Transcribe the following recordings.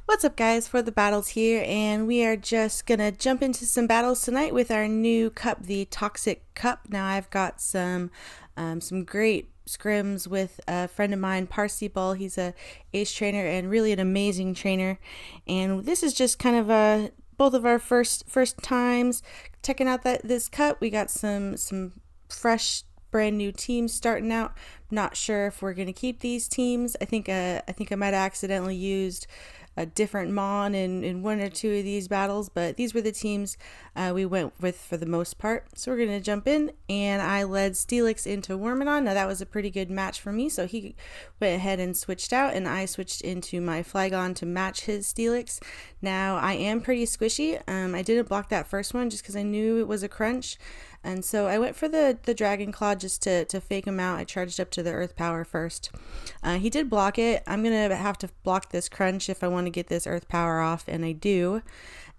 What's up, guys? For the battles here, and we are just gonna jump into some battles tonight with our new cup, the Toxic Cup. Now I've got some great scrims with a friend of mine, Parsibal. He's a ace trainer and really an amazing trainer. And this is just kind of both of our first times checking out this cup. We got some fresh brand new teams starting out. Not sure if we're gonna keep these teams. I think I might have accidentally used a different Mon in one or two of these battles, but these were the teams we went with for the most part. So we're going to jump in, and I led Steelix into Wormadon. Now that was a pretty good match for me, so he went ahead and switched out, and I switched into my Flygon to match his Steelix. Now I am pretty squishy. I didn't block that first one just because I knew it was a crunch. And so I went for the Dragon Claw just to fake him out. I charged up to the Earth Power first. He did block it. I'm going to have to block this crunch if I want to get this Earth Power off, and I do.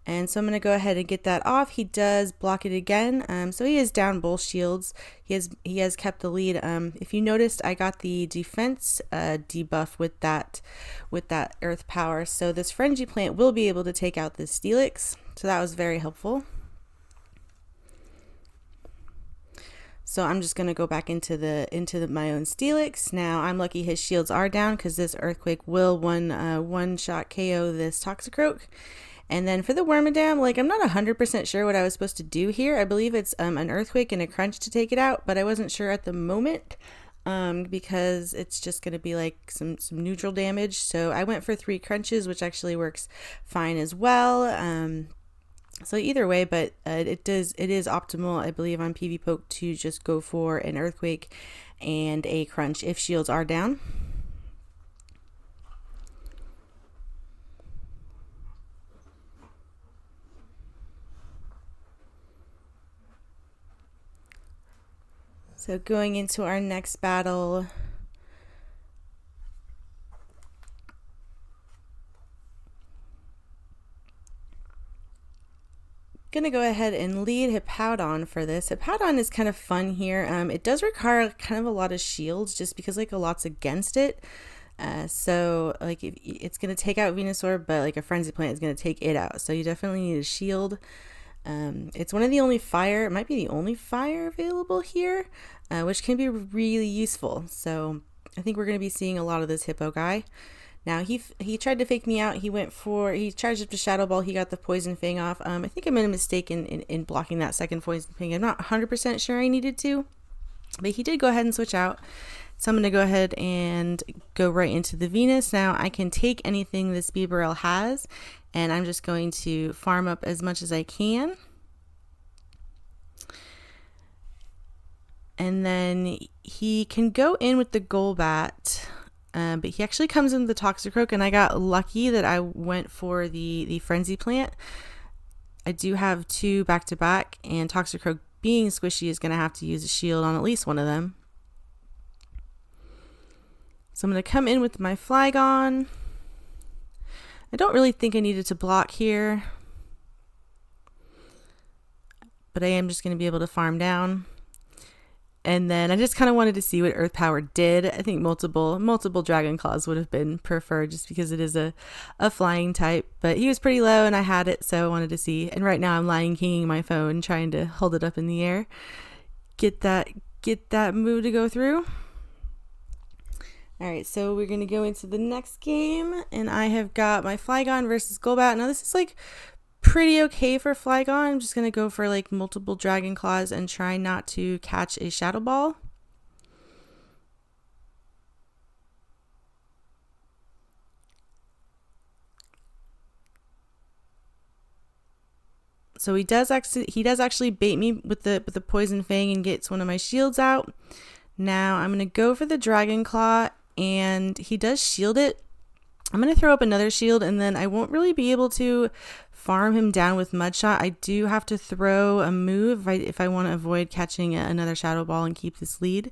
And so I'm going to go ahead and get that off. He does block it again. So he is down both shields. He has kept the lead. If you noticed, I got the defense debuff with that Earth Power. So this Frenzy Plant will be able to take out this Steelix. So that was very helpful. So I'm just going to go back into my own Steelix. Now I'm lucky his shields are down because this Earthquake will one-shot KO this Toxicroak. And then for the Wormadam, I'm not 100% sure what I was supposed to do here. I believe it's an Earthquake and a Crunch to take it out, but I wasn't sure at the moment because it's just going to be like some neutral damage. So I went for 3 Crunches, which actually works fine as well. So either way, but it is optimal, I believe, on PvPoke to just go for an Earthquake and a Crunch if shields are down. So going into our next battle, gonna go ahead and lead Hippowdon for this. Hippowdon is kind of fun here. It does require kind of a lot of shields just because a lot's against it. So it's gonna take out Venusaur, but a Frenzy Plant is gonna take it out. So you definitely need a shield. It's one of the only fire. It might be the only fire available here, which can be really useful. So I think we're gonna be seeing a lot of this Hippo guy. Now he tried to fake me out. He charged up to Shadow Ball. He got the Poison Fang off. I think I made a mistake in blocking that second Poison Fang. I'm not 100% sure I needed to, but he did go ahead and switch out. So I'm going to go ahead and go right into the Venus. Now I can take anything this Bibarel has, and I'm just going to farm up as much as I can. And then he can go in with the Golbat. But he actually comes in the Toxicroak, and I got lucky that I went for the Frenzy Plant. I do have 2 back-to-back, and Toxicroak being squishy is going to have to use a shield on at least one of them. So I'm going to come in with my Flygon. I don't really think I needed to block here, but I am just going to be able to farm down. And then I just kind of wanted to see what Earth Power did. I think multiple Dragon Claws would have been preferred just because it is a flying type. But he was pretty low and I had it, so I wanted to see. And right now I'm Lion Kinging my phone, trying to hold it up in the air. Get that move to go through. Alright, so we're going to go into the next game. And I have got my Flygon versus Golbat. Now this is pretty okay for Flygon. I'm just going to go for multiple Dragon Claws and try not to catch a Shadow Ball. So he does actually bait me with the Poison Fang and gets one of my shields out. Now I'm going to go for the Dragon Claw, and he does shield it. I'm going to throw up another shield, and then I won't really be able to farm him down with Mudshot. I do have to throw a move if I want to avoid catching another Shadow Ball and keep this lead.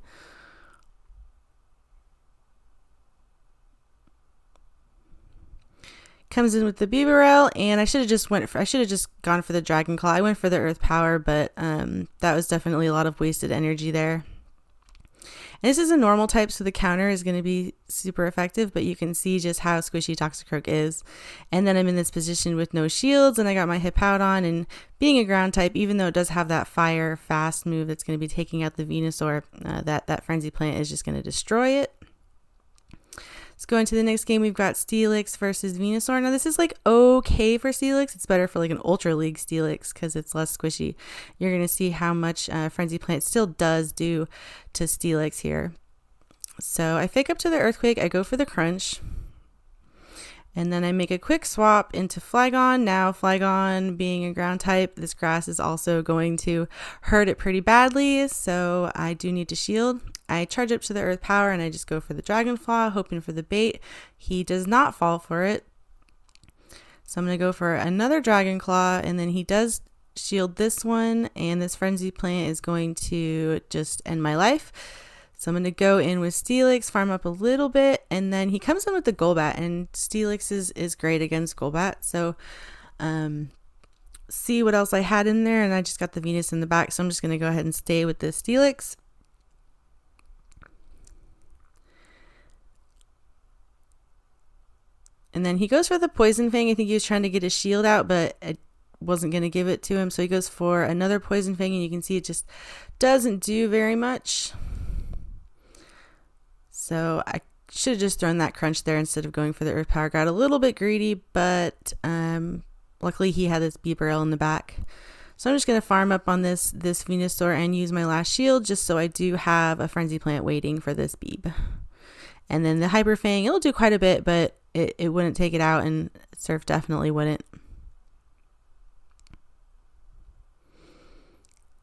Comes in with the Bibarel, and I should have just gone for the Dragon Claw. I went for the Earth Power, but that was definitely a lot of wasted energy there. And this is a normal type, so the counter is going to be super effective, but you can see just how squishy Toxicroak is. And then I'm in this position with no shields, and I got my Hippowdon, and being a ground type, even though it does have that fire fast move that's going to be taking out the Venusaur, that Frenzy Plant is just going to destroy it. Let's go into the next game. We've got Steelix versus Venusaur. Now this is like okay for Steelix. It's better for like an Ultra League Steelix because it's less squishy. You're going to see how much Frenzy Plant still does do to Steelix here. So I fake up to the Earthquake. I go for the Crunch. And then I make a quick swap into Flygon. Now Flygon being a ground type, this grass is also going to hurt it pretty badly. So I do need to shield. I charge up to the Earth Power and I just go for the Dragonflaw, hoping for the bait. He does not fall for it. So I'm going to go for another Dragonclaw, and then he does shield this one, and this Frenzy Plant is going to just end my life. So I'm going to go in with Steelix, farm up a little bit, and then he comes in with the Golbat, and Steelix is great against Golbat. So see what else I had in there, and I just got the Venus in the back, so I'm just going to go ahead and stay with this Steelix. And then he goes for the Poison Fang. I think he was trying to get his shield out, but I wasn't going to give it to him. So he goes for another Poison Fang, and you can see it just doesn't do very much. So I should have just thrown that Crunch there instead of going for the Earth Power. Got a little bit greedy, but luckily he had this Bibarel in the back. So I'm just going to farm up on this Venusaur and use my last shield just so I do have a Frenzy Plant waiting for this Beeb. And then the Hyper Fang, it'll do quite a bit, but it wouldn't take it out, and Surf definitely wouldn't.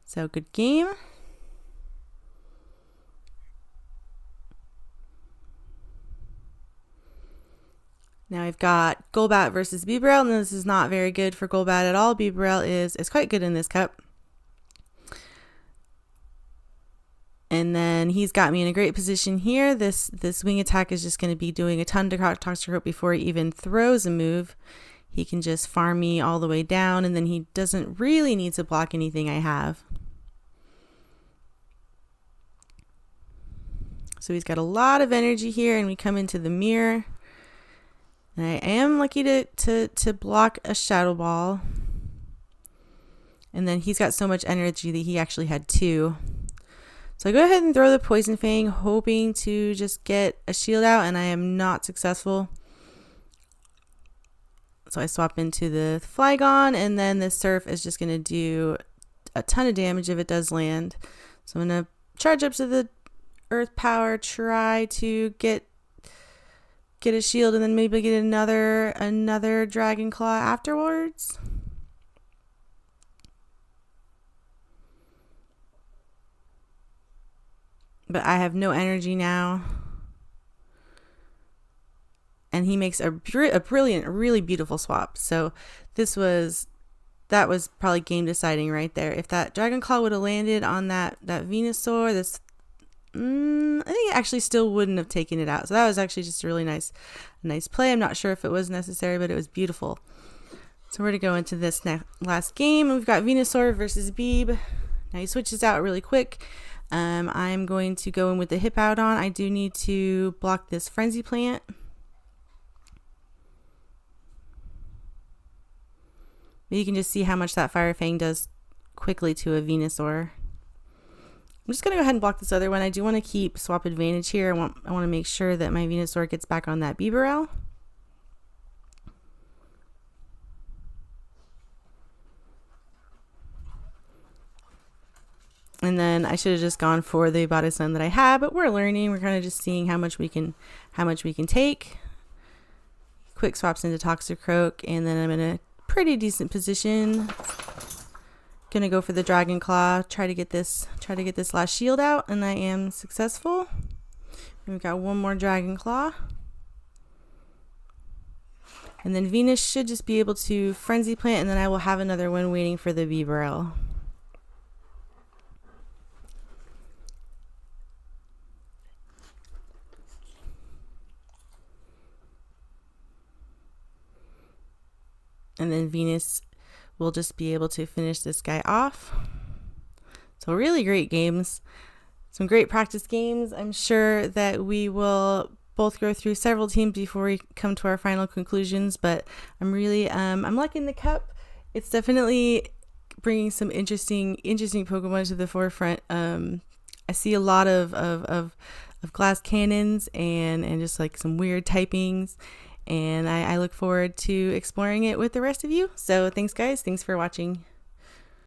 So good game. Now we've got Golbat versus Bibarel, and this is not very good for Golbat at all. Bibarel is quite good in this cup. And then he's got me in a great position here. This wing attack is just going to be doing a ton to Toxicroak before he even throws a move. He can just farm me all the way down, and then he doesn't really need to block anything I have. So he's got a lot of energy here, and we come into the mirror. And I am lucky to block a Shadow Ball. And then he's got so much energy that he actually had two. So I go ahead and throw the Poison Fang, hoping to just get a shield out, and I am not successful. So I swap into the Flygon, and then the Surf is just going to do a ton of damage if it does land. So I'm going to charge up to the Earth Power, try to get a shield, and then maybe get another Dragonclaw afterwards. But I have no energy now. And he makes a brilliant, really beautiful swap. So that was probably game deciding right there. If that Dragonclaw would have landed on that Venusaur, I think it actually still wouldn't have taken it out. So that was actually just a really nice play. I'm not sure if it was necessary, but it was beautiful. So we're going to go into this last game. We've got Venusaur versus Beeb. Now he switches out really quick. I'm going to go in with the Hippowdon. I do need to block this Frenzy Plant. But you can just see how much that Fire Fang does quickly to a Venusaur. I'm just going to go ahead and block this other one. I do want to keep swap advantage here. I want to make sure that my Venusaur gets back on that Bibarel. And then I should have just gone for the Bodisun that I had, but we're learning. We're kind of just seeing how much we can take. Quick swaps into Toxicroak, and then I'm in a pretty decent position. Gonna go for the Dragonclaw, try to get this last shield out, and I am successful. We've got one more Dragonclaw. And then Venus should just be able to Frenzy Plant, and then I will have another one waiting for the Bibarel. And then Venus will just be able to finish this guy off. So really great games. some great practice games. I'm sure that we will both go through several teams before we come to our final conclusions, but I'm really I'm liking the cup. It's definitely bringing some interesting Pokemon to the forefront. I see a lot of glass cannons and just like some weird typings, and I look forward to exploring it with the rest of you. So thanks guys, thanks for watching.